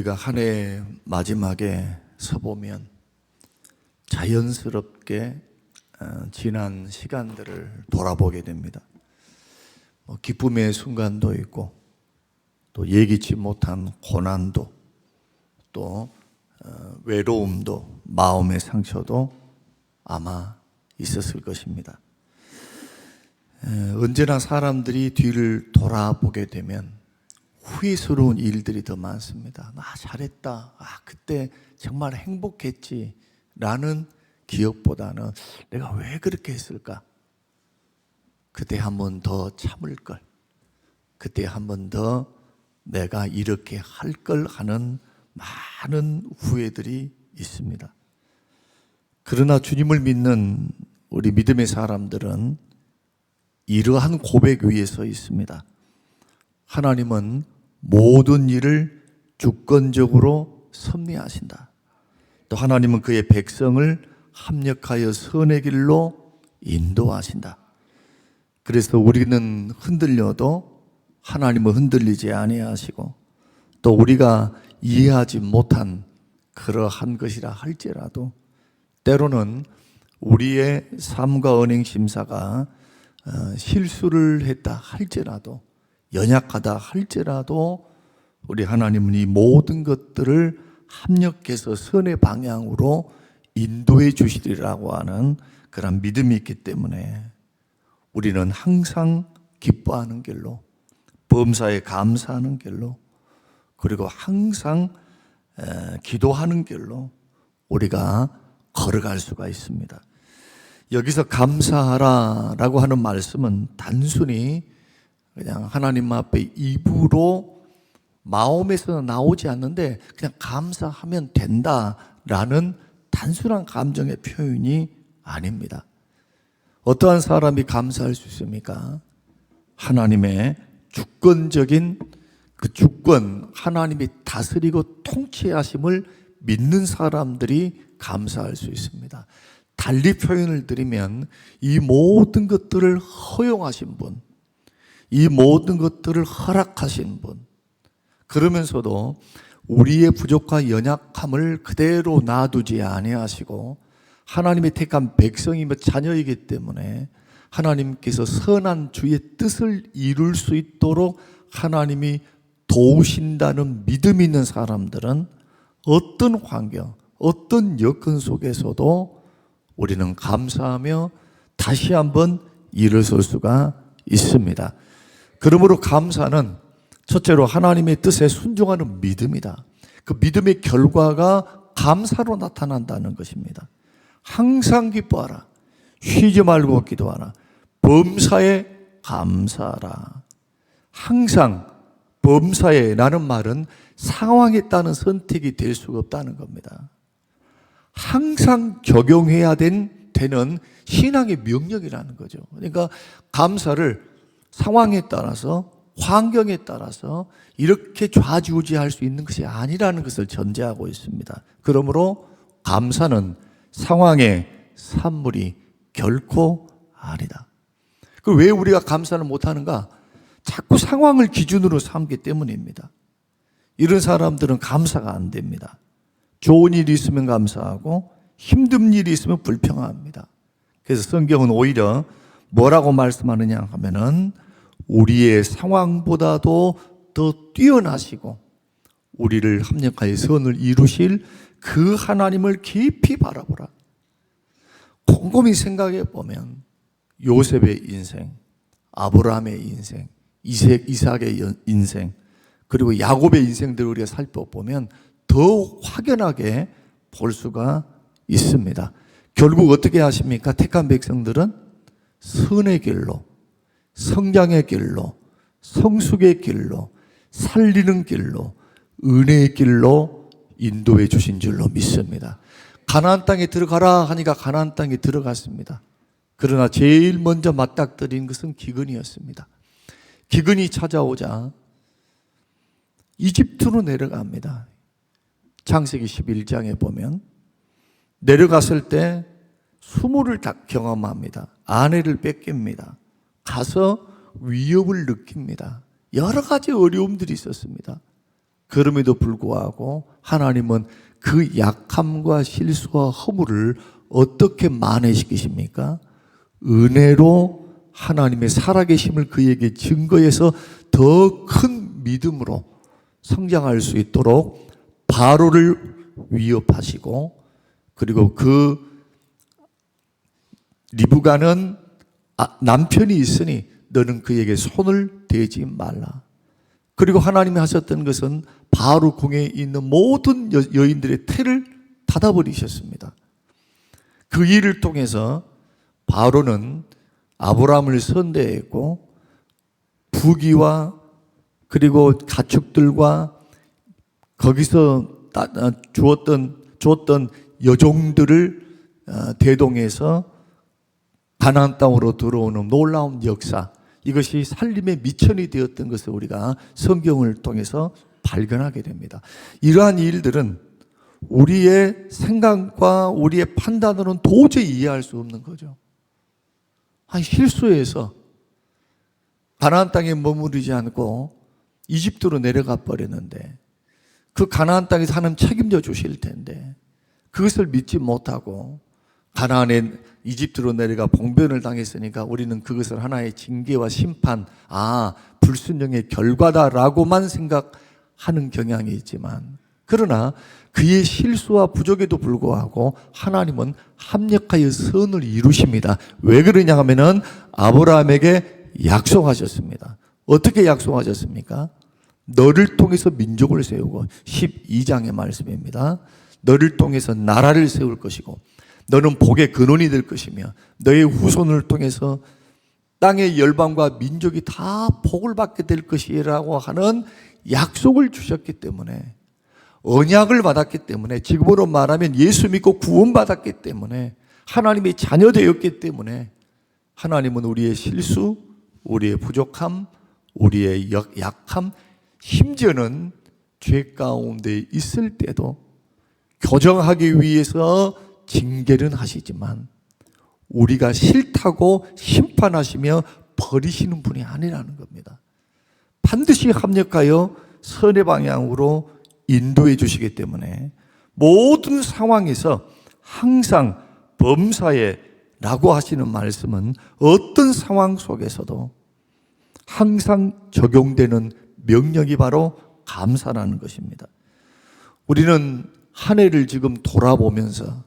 우리가 한 해 마지막에 서보면 자연스럽게 지난 시간들을 돌아보게 됩니다. 기쁨의 순간도 있고 또 예기치 못한 고난도 또 외로움도 마음의 상처도 아마 있었을 것입니다. 언제나 사람들이 뒤를 돌아보게 되면 후회스러운 일들이 더 많습니다. 나 잘했다. 그때 정말 행복했지. 라는 기억보다는 내가 왜 그렇게 했을까? 그때 한 번 더 참을 걸. 그때 한 번 더 내가 이렇게 할 걸 하는 많은 후회들이 있습니다. 그러나 주님을 믿는 우리 믿음의 사람들은 이러한 고백 위에 서 있습니다. 하나님은 모든 일을 주권적으로 섭리하신다. 또 하나님은 그의 백성을 합력하여 선의 길로 인도하신다. 그래서 우리는 흔들려도 하나님은 흔들리지 아니하시고 또 우리가 이해하지 못한 그러한 것이라 할지라도 때로는 우리의 삶과 언행 심사가 실수를 했다 할지라도 연약하다 할지라도 우리 하나님은 이 모든 것들을 합력해서 선의 방향으로 인도해 주시리라고 하는 그런 믿음이 있기 때문에 우리는 항상 기뻐하는 길로, 범사에 감사하는 길로, 그리고 항상 기도하는 길로 우리가 걸어갈 수가 있습니다. 여기서 감사하라라고 하는 말씀은 단순히 그냥 하나님 앞에 입으로 마음에서 나오지 않는데 그냥 감사하면 된다라는 단순한 감정의 표현이 아닙니다. 어떠한 사람이 감사할 수 있습니까? 하나님의 주권적인 그 주권, 하나님이 다스리고 통치하심을 믿는 사람들이 감사할 수 있습니다. 달리 표현을 드리면 이 모든 것들을 허용하신 분, 이 모든 것들을 허락하신 분, 그러면서도 우리의 부족과 연약함을 그대로 놔두지 아니하시고 하나님의 택한 백성이며 자녀이기 때문에 하나님께서 선한 주의 뜻을 이룰 수 있도록 하나님이 도우신다는 믿음이 있는 사람들은 어떤 환경, 어떤 여건 속에서도 우리는 감사하며 다시 한번 일어설 수가 있습니다. 그러므로 감사는 첫째로 하나님의 뜻에 순종하는 믿음이다. 그 믿음의 결과가 감사로 나타난다는 것입니다. 항상 기뻐하라. 쉬지 말고 기도하라. 범사에 감사하라. 항상 범사에 라는 말은 상황에 따른 선택이 될 수가 없다는 겁니다. 항상 적용해야 되는 신앙의 명령이라는 거죠. 그러니까 감사를 상황에 따라서 환경에 따라서 이렇게 좌지우지할 수 있는 것이 아니라는 것을 전제하고 있습니다. 그러므로 감사는 상황의 산물이 결코 아니다. 그럼 왜 우리가 감사를 못하는가? 자꾸 상황을 기준으로 삼기 때문입니다. 이런 사람들은 감사가 안 됩니다. 좋은 일이 있으면 감사하고 힘든 일이 있으면 불평합니다. 그래서 성경은 오히려 뭐라고 말씀하느냐 하면은 우리의 상황보다도 더 뛰어나시고 우리를 합력하여 선을 이루실 그 하나님을 깊이 바라보라. 곰곰이 생각해 보면 요셉의 인생, 아브라함의 인생, 이삭의 인생, 그리고 야곱의 인생들을 우리가 살펴보면 더 확연하게 볼 수가 있습니다. 결국 어떻게 하십니까? 택한 백성들은 선의 길로, 성장의 길로, 성숙의 길로, 살리는 길로, 은혜의 길로 인도해 주신 줄로 믿습니다. 가나안 땅에 들어가라 하니까 가나안 땅에 들어갔습니다. 그러나 제일 먼저 맞닥뜨린 것은 기근이었습니다. 기근이 찾아오자 이집트로 내려갑니다. 창세기 11장에 보면 내려갔을 때 수모를 경험합니다. 아내를 뺏깁니다. 가서 위협을 느낍니다. 여러 가지 어려움들이 있었습니다. 그럼에도 불구하고 하나님은 그 약함과 실수와 허물을 어떻게 만회시키십니까? 은혜로 하나님의 살아계심을 그에게 증거해서 더 큰 믿음으로 성장할 수 있도록 바로를 위협하시고, 그리고 그 리브가는 남편이 있으니 너는 그에게 손을 대지 말라. 그리고 하나님이 하셨던 것은 바로 궁에 있는 모든 여인들의 태를 닫아버리셨습니다. 그 일을 통해서 바로는 아브라함을 선대했고, 부귀와 그리고 가축들과 거기서 주었던 여종들을 대동해서 가나안 땅으로 들어오는 놀라운 역사, 이것이 살림의 미천이 되었던 것을 우리가 성경을 통해서 발견하게 됩니다. 이러한 일들은 우리의 생각과 우리의 판단으로는 도저히 이해할 수 없는 거죠. 실수해서 가나안 땅에 머무르지 않고 이집트로 내려가 버렸는데, 그 가나안 땅에서 하나님 책임져 주실 텐데 그것을 믿지 못하고 가나안에 이집트로 내려가 봉변을 당했으니까 우리는 그것을 하나의 징계와 심판, 불순종의 결과다라고만 생각하는 경향이 있지만, 그러나 그의 실수와 부족에도 불구하고 하나님은 합력하여 선을 이루십니다. 왜 그러냐 하면은 아브라함에게 약속하셨습니다. 어떻게 약속하셨습니까? 너를 통해서 민족을 세우고, 12장의 말씀입니다. 너를 통해서 나라를 세울 것이고 너는 복의 근원이 될 것이며 너의 후손을 통해서 땅의 열방과 민족이 다 복을 받게 될 것이라고 하는 약속을 주셨기 때문에, 언약을 받았기 때문에, 지금으로 말하면 예수 믿고 구원받았기 때문에, 하나님의 자녀되었기 때문에 하나님은 우리의 실수, 우리의 부족함, 우리의 약함, 심지어는 죄 가운데 있을 때도 교정하기 위해서 징계는 하시지만 우리가 싫다고 심판하시며 버리시는 분이 아니라는 겁니다. 반드시 합력하여 선의 방향으로 인도해 주시기 때문에 모든 상황에서 항상 범사에 라고 하시는 말씀은 어떤 상황 속에서도 항상 적용되는 명령이 바로 감사라는 것입니다. 우리는 한 해를 지금 돌아보면서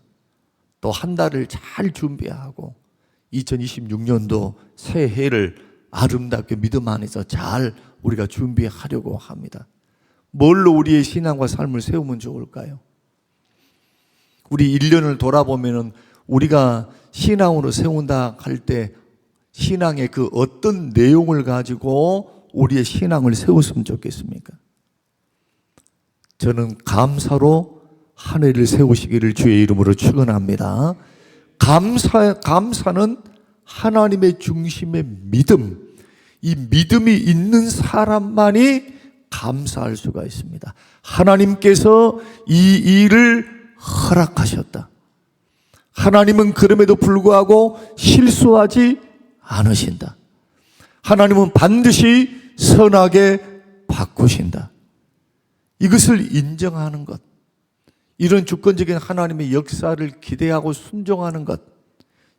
또 한 달을 잘 준비하고 2026년도 새해를 아름답게 믿음 안에서 잘 우리가 준비하려고 합니다. 뭘로 우리의 신앙과 삶을 세우면 좋을까요? 우리 1년을 돌아보면 우리가 신앙으로 세운다 할 때 신앙의 그 어떤 내용을 가지고 우리의 신앙을 세웠으면 좋겠습니까? 저는 감사로 한 해를 세우시기를 주의 이름으로 축원합니다. 감사는 하나님의 중심의 믿음, 이 믿음이 있는 사람만이 감사할 수가 있습니다. 하나님께서 이 일을 허락하셨다. 하나님은 그럼에도 불구하고 실수하지 않으신다. 하나님은 반드시 선하게 바꾸신다. 이것을 인정하는 것, 이런 주권적인 하나님의 역사를 기대하고 순종하는 것,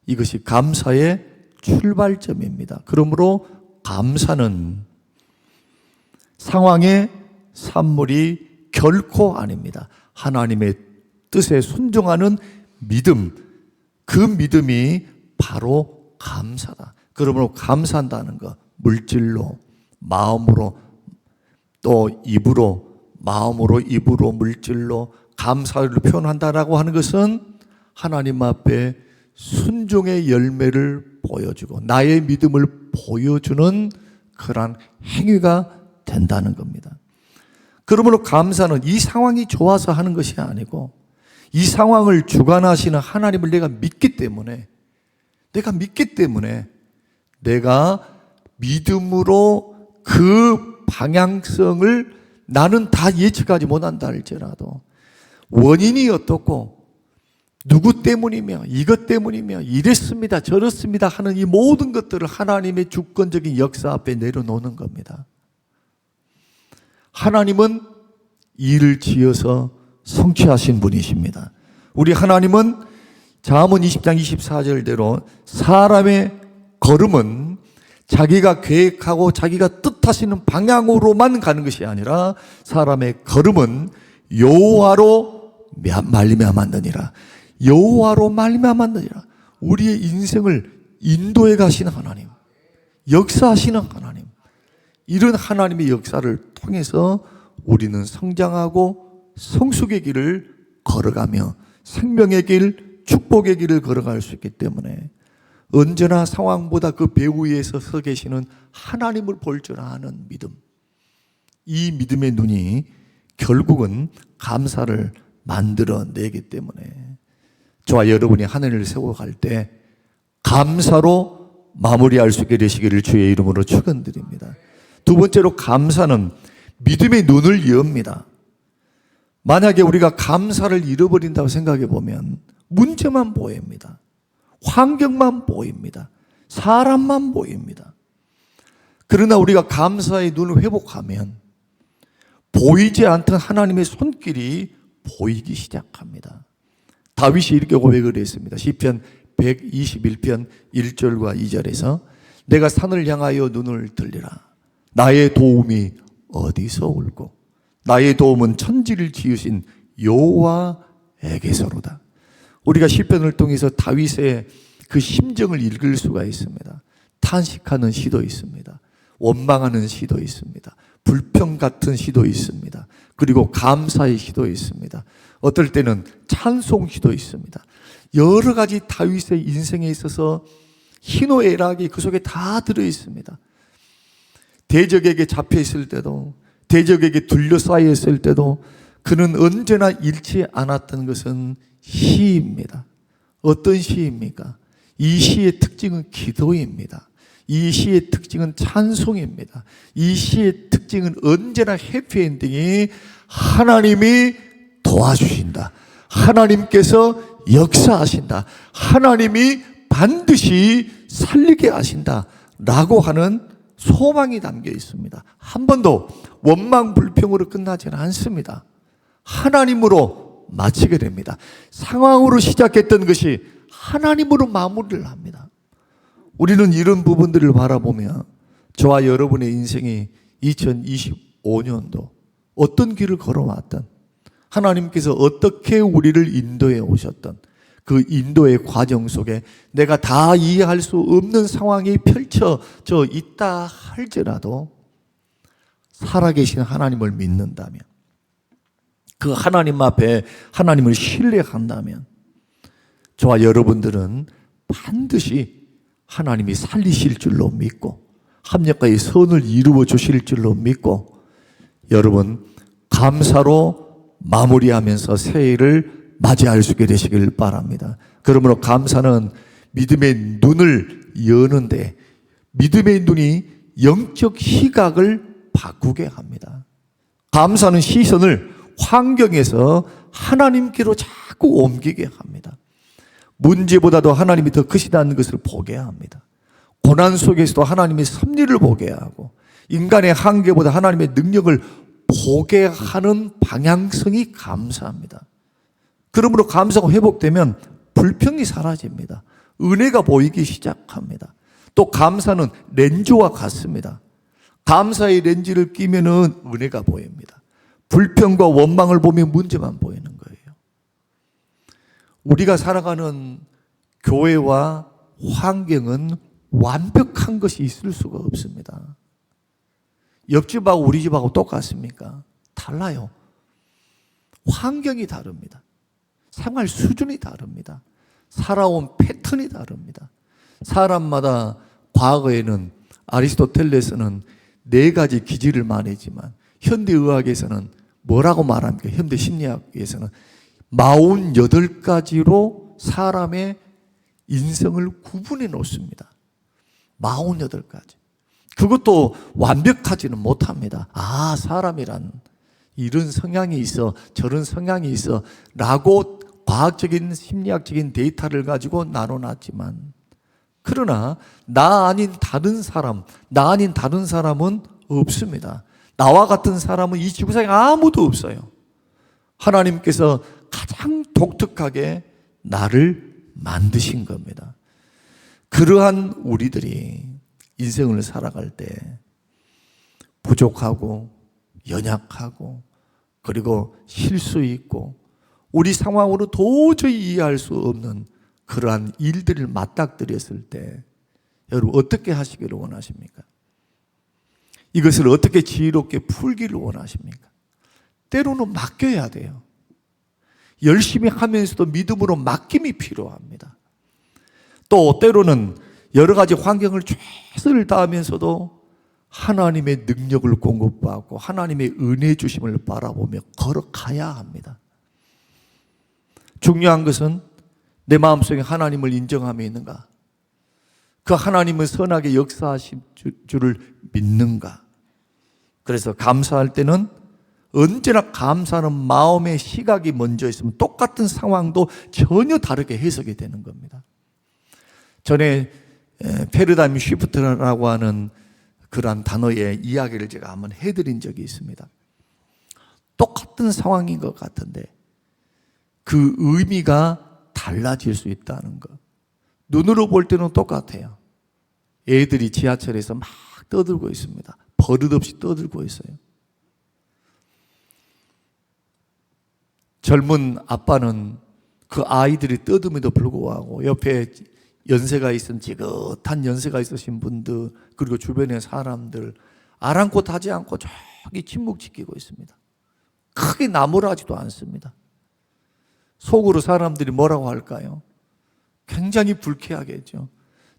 이것이 감사의 출발점입니다. 그러므로 감사는 상황의 산물이 결코 아닙니다. 하나님의 뜻에 순종하는 믿음, 그 믿음이 바로 감사다. 그러므로 감사한다는 것, 물질로, 마음으로, 또 입으로, 마음으로, 입으로, 물질로 감사를 표현한다라고 하는 것은 하나님 앞에 순종의 열매를 보여주고 나의 믿음을 보여주는 그러한 행위가 된다는 겁니다. 그러므로 감사는 이 상황이 좋아서 하는 것이 아니고 이 상황을 주관하시는 하나님을 내가 믿기 때문에 내가 믿음으로 그 방향성을 나는 다 예측하지 못한다 할지라도 원인이 어떻고 누구 때문이며 이것 때문이며 이랬습니다 저렇습니다 하는 이 모든 것들을 하나님의 주권적인 역사 앞에 내려놓는 겁니다. 하나님은 일을 지어서 성취하신 분이십니다. 우리 하나님은 잠언 20장 24절대로 사람의 걸음은 자기가 계획하고 자기가 뜻하시는 방향으로만 가는 것이 아니라 사람의 걸음은 여호와로 말미암았느니라. 여호와로 말미암았느니라. 우리의 인생을 인도해 가시는 하나님, 역사하시는 하나님, 이런 하나님의 역사를 통해서 우리는 성장하고 성숙의 길을 걸어가며 생명의 길, 축복의 길을 걸어갈 수 있기 때문에 언제나 상황보다 그 배후 위에서 서 계시는 하나님을 볼 줄 아는 믿음, 이 믿음의 눈이 결국은 감사를 만들어내기 때문에 저와 여러분이 하늘을 세워갈 때 감사로 마무리할 수 있게 되시기를 주의 이름으로 축원드립니다. 두 번째로, 감사는 믿음의 눈을 엽니다. 만약에 우리가 감사를 잃어버린다고 생각해 보면 문제만 보입니다. 환경만 보입니다. 사람만 보입니다. 그러나 우리가 감사의 눈을 회복하면 보이지 않던 하나님의 손길이 보이기 시작합니다. 다윗이 이렇게 고백을 했습니다. 시편 121편 1절과 2절에서 내가 산을 향하여 눈을 들리라. 나의 도움이 어디서 올고 나의 도움은 천지를 지으신 여호와에게서로다. 우리가 시편을 통해서 다윗의 그 심정을 읽을 수가 있습니다. 탄식하는 시도 있습니다. 원망하는 시도 있습니다. 불평 같은 시도 있습니다. 그리고 감사의 시도 있습니다. 어떨 때는 찬송 시도 있습니다. 여러 가지 다윗의 인생에 있어서 희노애락이 그 속에 다 들어 있습니다. 대적에게 잡혀 있을 때도, 대적에게 둘러싸여 있을 때도 그는 언제나 잃지 않았던 것은 시입니다. 어떤 시입니까? 이 시의 특징은 기도입니다. 이 시의 특징은 찬송입니다. 이 시의 특징은 언제나 해피엔딩이 하나님이 도와주신다. 하나님께서 역사하신다. 하나님이 반드시 살리게 하신다. 라고 하는 소망이 담겨 있습니다. 한 번도 원망 불평으로 끝나지는 않습니다. 하나님으로 마치게 됩니다. 상황으로 시작했던 것이 하나님으로 마무리를 합니다. 우리는 이런 부분들을 바라보며 저와 여러분의 인생이 2025년도 어떤 길을 걸어왔던, 하나님께서 어떻게 우리를 인도해 오셨던 그 인도의 과정 속에 내가 다 이해할 수 없는 상황이 펼쳐져 있다 할지라도 살아계신 하나님을 믿는다면, 그 하나님 앞에 하나님을 신뢰한다면 저와 여러분들은 반드시 하나님이 살리실 줄로 믿고 합력과의 선을 이루어 주실 줄로 믿고 여러분 감사로 마무리하면서 새해를 맞이할 수 있게 되시길 바랍니다. 그러므로 감사는 믿음의 눈을 여는데 믿음의 눈이 영적 시각을 바꾸게 합니다. 감사는 시선을 환경에서 하나님께로 자꾸 옮기게 합니다. 문제보다도 하나님이 더 크시다는 것을 보게 합니다. 고난 속에서도 하나님의 섭리를 보게 하고 인간의 한계보다 하나님의 능력을 보게 하는 방향성이 감사합니다. 그러므로 감사가 회복되면 불평이 사라집니다. 은혜가 보이기 시작합니다. 또 감사는 렌즈와 같습니다. 감사의 렌즈를 끼면은 은혜가 보입니다. 불평과 원망을 보면 문제만 보이는 거예요. 우리가 살아가는 교회와 환경은 완벽한 것이 있을 수가 없습니다. 옆집하고 우리 집하고 똑같습니까? 달라요. 환경이 다릅니다. 생활 수준이 다릅니다. 살아온 패턴이 다릅니다. 사람마다 과거에는 아리스토텔레스는 4가지 기질을 말했지만 현대의학에서는 뭐라고 말합니까? 현대심리학에서는 48가지로 사람의 인성을 구분해 놓습니다. 48가지. 그것도 완벽하지는 못합니다. 아, 사람이란 이런 성향이 있어, 저런 성향이 있어 라고 과학적인 심리학적인 데이터를 가지고 나눠놨지만 그러나 나 아닌 다른 사람은 없습니다. 나와 같은 사람은 이 지구상에 아무도 없어요. 하나님께서 가장 독특하게 나를 만드신 겁니다. 그러한 우리들이 인생을 살아갈 때 부족하고 연약하고 그리고 실수 있고 우리 상황으로 도저히 이해할 수 없는 그러한 일들을 맞닥뜨렸을 때 여러분 어떻게 하시기를 원하십니까? 이것을 어떻게 지혜롭게 풀기를 원하십니까? 때로는 맡겨야 돼요. 열심히 하면서도 믿음으로 맡김이 필요합니다. 또 때로는 여러 가지 환경을 최선을 다하면서도 하나님의 능력을 공급받고 하나님의 은혜 주심을 바라보며 걸어가야 합니다. 중요한 것은 내 마음속에 하나님을 인정함에 있는가? 그 하나님은 선하게 역사하실 줄을 믿는가? 그래서 감사할 때는 언제나 감사하는 마음의 시각이 먼저 있으면 똑같은 상황도 전혀 다르게 해석이 되는 겁니다. 전에 패러다임 쉬프트라고 하는 그러한 단어의 이야기를 제가 한번 해드린 적이 있습니다. 똑같은 상황인 것 같은데 그 의미가 달라질 수 있다는 것. 눈으로 볼 때는 똑같아요. 애들이 지하철에서 막 떠들고 있습니다. 버릇없이 떠들고 있어요. 젊은 아빠는 그 아이들이 떠듦에도 불구하고 옆에 연세가 있은 지긋한 연세가 있으신 분들 그리고 주변의 사람들 아랑곳하지 않고 저기 침묵 지키고 있습니다. 크게 나무라지도 않습니다. 속으로 사람들이 뭐라고 할까요? 굉장히 불쾌하겠죠.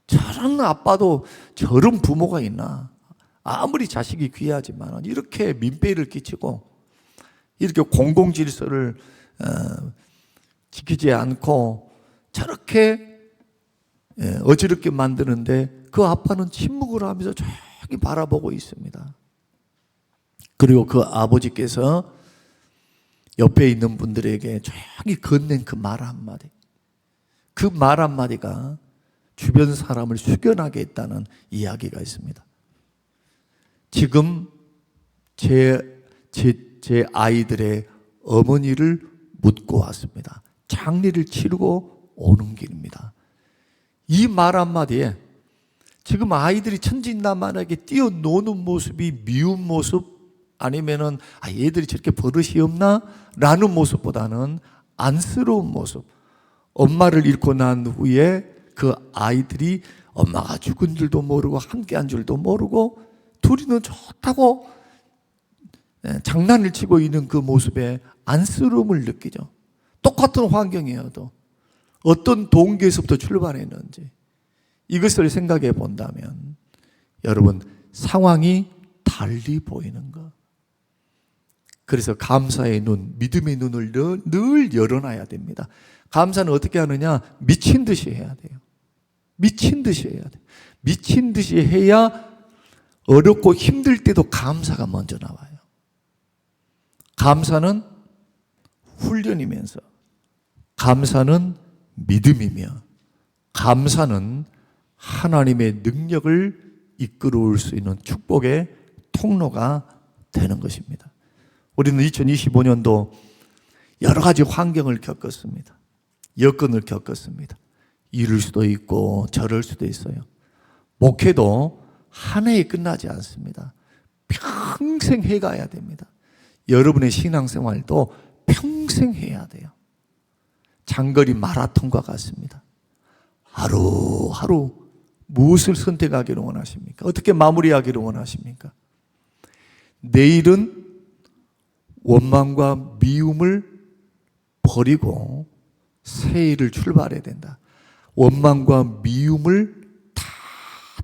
저런 아빠도 저런 부모가 있나? 아무리 자식이 귀하지만 이렇게 민폐를 끼치고 이렇게 공공질서를 지키지 않고 저렇게 어지럽게 만드는데 그 아빠는 침묵을 하면서 저기 바라보고 있습니다. 그리고 그 아버지께서 옆에 있는 분들에게 저기 건넨 그 말 한마디, 그 말 한마디가 주변 사람을 숙연하게 했다는 이야기가 있습니다. 지금 제 아이들의 어머니를 묻고 왔습니다. 장례를 치르고 오는 길입니다. 이 말 한마디에 지금 아이들이 천진난만하게 뛰어노는 모습이 미운 모습 아니면은 얘들이 저렇게 버릇이 없나? 라는 모습보다는 안쓰러운 모습. 엄마를 잃고 난 후에 그 아이들이 엄마가 죽은 줄도 모르고 함께한 줄도 모르고 둘이는 좋다고 장난을 치고 있는 그 모습에 안쓰러움을 느끼죠. 똑같은 환경이어도 어떤 동기에서부터 출발했는지 이것을 생각해 본다면 여러분 상황이 달리 보이는 것. 그래서 감사의 눈, 믿음의 눈을 늘 열어놔야 됩니다. 감사는 어떻게 하느냐? 미친 듯이 해야 돼요. 미친 듯이 해야 돼요. 미친 듯이 해야 어렵고 힘들 때도 감사가 먼저 나와요. 감사는 훈련이면서 감사는 믿음이며 감사는 하나님의 능력을 이끌어올 수 있는 축복의 통로가 되는 것입니다. 우리는 2025년도 여러 가지 환경을 겪었습니다. 여건을 겪었습니다. 이럴 수도 있고 저럴 수도 있어요. 목회도 한 해에 끝나지 않습니다. 평생 해가야 됩니다. 여러분의 신앙생활도 평생 해야 돼요. 장거리 마라톤과 같습니다. 하루하루 무엇을 선택하기를 원하십니까? 어떻게 마무리하기를 원하십니까? 내일은 원망과 미움을 버리고 새해를 출발해야 된다. 원망과 미움을 다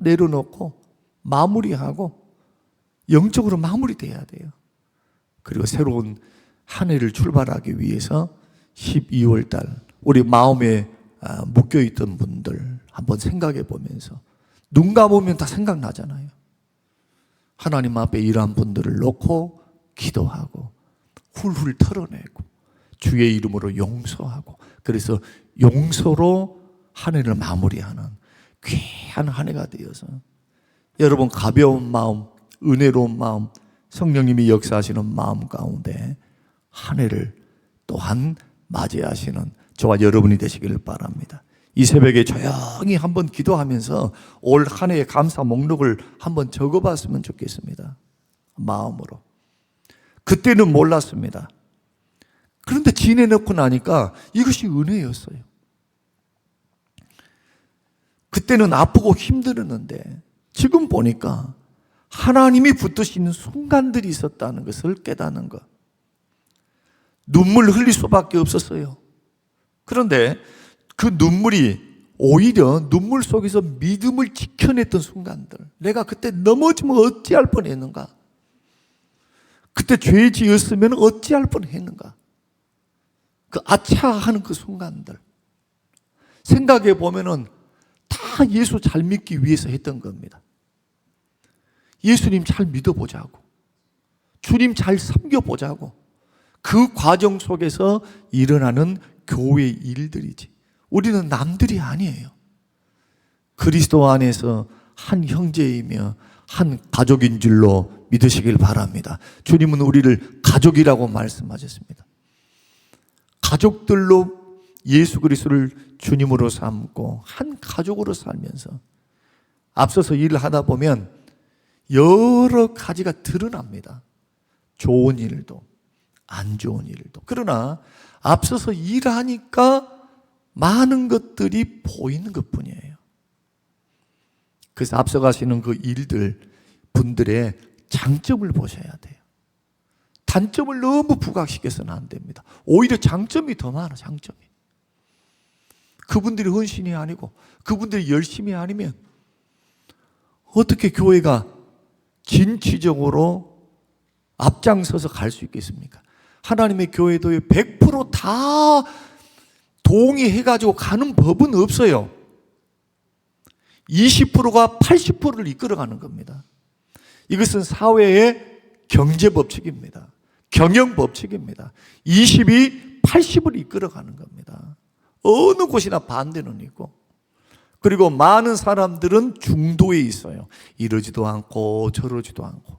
내려놓고 마무리하고 영적으로 마무리돼야 돼요. 그리고 새로운 한 해를 출발하기 위해서 12월 달 우리 마음에 묶여있던 분들 한번 생각해 보면서 눈 감으면 다 생각나잖아요. 하나님 앞에 이러한 분들을 놓고 기도하고 훌훌 털어내고 주의 이름으로 용서하고 그래서 용서로 한 해를 마무리하는 귀한 한 해가 되어서 여러분 가벼운 마음, 은혜로운 마음, 성령님이 역사하시는 마음 가운데 한 해를 또한 맞이하시는 저와 여러분이 되시기를 바랍니다. 이 새벽에 조용히 한번 기도하면서 올 한 해의 감사 목록을 한번 적어봤으면 좋겠습니다. 마음으로. 그때는 몰랐습니다. 그런데 지내놓고 나니까 이것이 은혜였어요. 그때는 아프고 힘들었는데 지금 보니까 하나님이 붙드시는 순간들이 있었다는 것을 깨닫는 것. 눈물 흘릴 수밖에 없었어요. 그런데 그 눈물이 오히려 눈물 속에서 믿음을 지켜냈던 순간들. 내가 그때 넘어지면 어찌할 뻔했는가? 그때 죄 지었으면 어찌할 뻔했는가? 그 아차하는 그 순간들. 생각해 보면은 다 예수 잘 믿기 위해서 했던 겁니다. 예수님 잘 믿어보자고. 주님 잘 섬겨보자고. 그 과정 속에서 일어나는 교회 일들이지. 우리는 남들이 아니에요. 그리스도 안에서 한 형제이며 한 가족인 줄로 믿으시길 바랍니다. 주님은 우리를 가족이라고 말씀하셨습니다. 가족들로 예수 그리스도를 주님으로 삼고 한 가족으로 살면서 앞서서 일을 하다 보면 여러 가지가 드러납니다. 좋은 일도 안 좋은 일도. 그러나 앞서서 일하니까 많은 것들이 보이는 것뿐이에요. 그래서 앞서가시는 그 일들 분들의 장점을 보셔야 돼요. 단점을 너무 부각시켜서는 안 됩니다. 오히려 장점이 더 많아. 장점이. 그분들이 헌신이 아니고 그분들이 열심이 아니면 어떻게 교회가 진취적으로 앞장서서 갈 수 있겠습니까? 하나님의 교회도 100% 다 동의해가지고 가는 법은 없어요. 20%가 80%를 이끌어가는 겁니다. 이것은 사회의 경제 법칙입니다. 경영 법칙입니다. 20이 80을 이끌어가는 겁니다. 어느 곳이나 반대는 있고, 그리고 많은 사람들은 중도에 있어요. 이러지도 않고 저러지도 않고.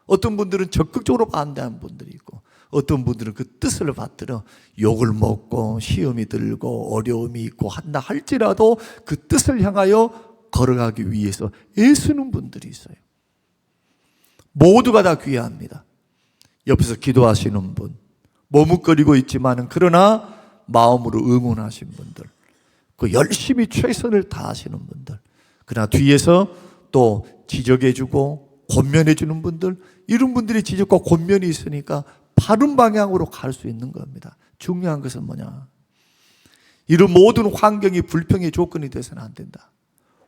어떤 분들은 적극적으로 반대하는 분들이 있고, 어떤 분들은 그 뜻을 받들어 욕을 먹고 시험이 들고 어려움이 있고 한다 할지라도 그 뜻을 향하여 걸어가기 위해서 애쓰는 분들이 있어요. 모두가 다 귀합니다. 옆에서 기도하시는 분, 머뭇거리고 있지만은 그러나 마음으로 응원하신 분들, 그 열심히 최선을 다하시는 분들, 그러나 뒤에서 또 지적해주고 권면해주는 분들, 이런 분들이 지적과 권면이 있으니까 바른 방향으로 갈 수 있는 겁니다. 중요한 것은 뭐냐? 이런 모든 환경이 불평의 조건이 돼서는 안 된다.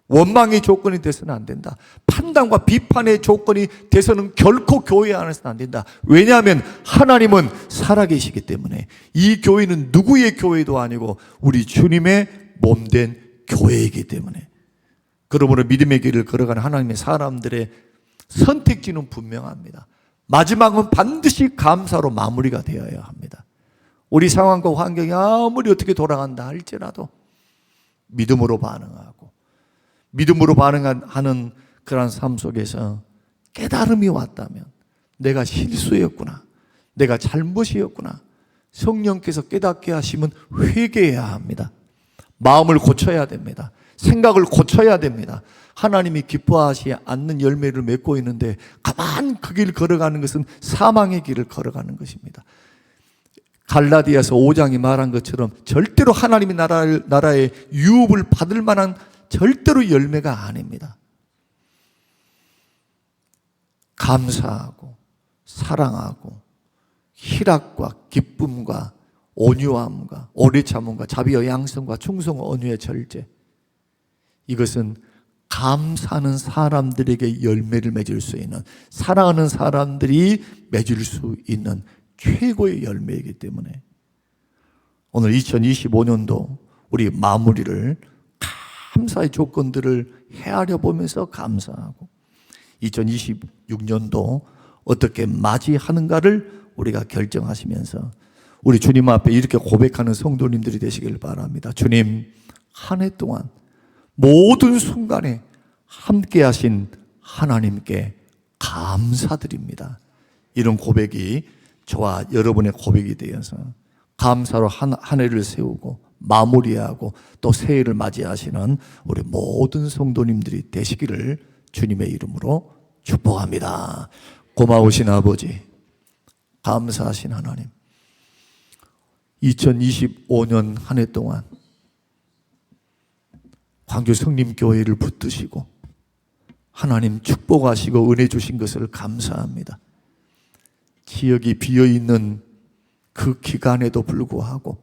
원망의 조건이 돼서는 안 된다. 판단과 비판의 조건이 돼서는 결코 교회 안에서는 안 된다. 왜냐하면 하나님은 살아계시기 때문에. 이 교회는 누구의 교회도 아니고 우리 주님의 몸된 교회이기 때문에. 그러므로 믿음의 길을 걸어가는 하나님의 사람들의 선택지는 분명합니다. 마지막은 반드시 감사로 마무리가 되어야 합니다. 우리 상황과 환경이 아무리 어떻게 돌아간다 할지라도 믿음으로 반응하고, 믿음으로 반응하는 그런 삶 속에서 깨달음이 왔다면 내가 실수였구나, 내가 잘못이었구나, 성령께서 깨닫게 하시면 회개해야 합니다. 마음을 고쳐야 됩니다. 생각을 고쳐야 됩니다. 하나님이 기뻐하지 않는 열매를 맺고 있는데 가만 그 길 걸어가는 것은 사망의 길을 걸어가는 것입니다. 갈라디아서 5장이 말한 것처럼 절대로 하나님의 나라의 유업을 받을 만한 절대로 열매가 아닙니다. 감사하고 사랑하고 희락과 기쁨과 온유함과 오래 참음과 자비와 양성과 충성 온유의 절제, 이것은 감사하는 사람들에게 열매를 맺을 수 있는, 사랑하는 사람들이 맺을 수 있는 최고의 열매이기 때문에 오늘 2025년도 우리 마무리를 감사의 조건들을 헤아려 보면서 감사하고 2026년도 어떻게 맞이하는가를 우리가 결정하시면서 우리 주님 앞에 이렇게 고백하는 성도님들이 되시길 바랍니다. 주님, 한 해 동안 모든 순간에 함께 하신 하나님께 감사드립니다. 이런 고백이 저와 여러분의 고백이 되어서 감사로 한 해를 세우고 마무리하고 또 새해를 맞이하시는 우리 모든 성도님들이 되시기를 주님의 이름으로 축복합니다. 고마우신 아버지, 감사하신 하나님, 2025년 한 해 동안 광주 성림교회를 붙드시고 하나님 축복하시고 은혜 주신 것을 감사합니다. 지역이 비어있는 그 기간에도 불구하고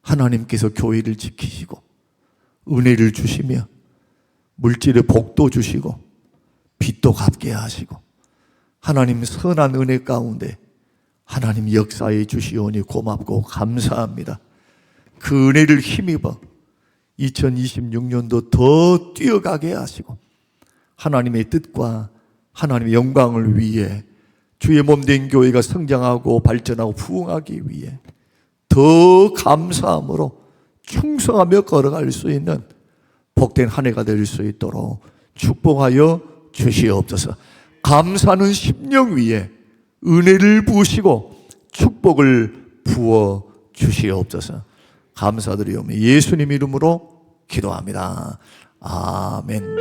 하나님께서 교회를 지키시고 은혜를 주시며 물질의 복도 주시고 빚도 갚게 하시고 하나님 선한 은혜 가운데 하나님 역사해 주시오니 고맙고 감사합니다. 그 은혜를 힘입어 2026년도 더 뛰어가게 하시고 하나님의 뜻과 하나님의 영광을 위해 주의 몸된 교회가 성장하고 발전하고 부흥하기 위해 더 감사함으로 충성하며 걸어갈 수 있는 복된 한 해가 될 수 있도록 축복하여 주시옵소서. 감사는 심령 위에 은혜를 부으시고 축복을 부어 주시옵소서. 감사드리오며 예수님 이름으로 기도합니다. 아멘.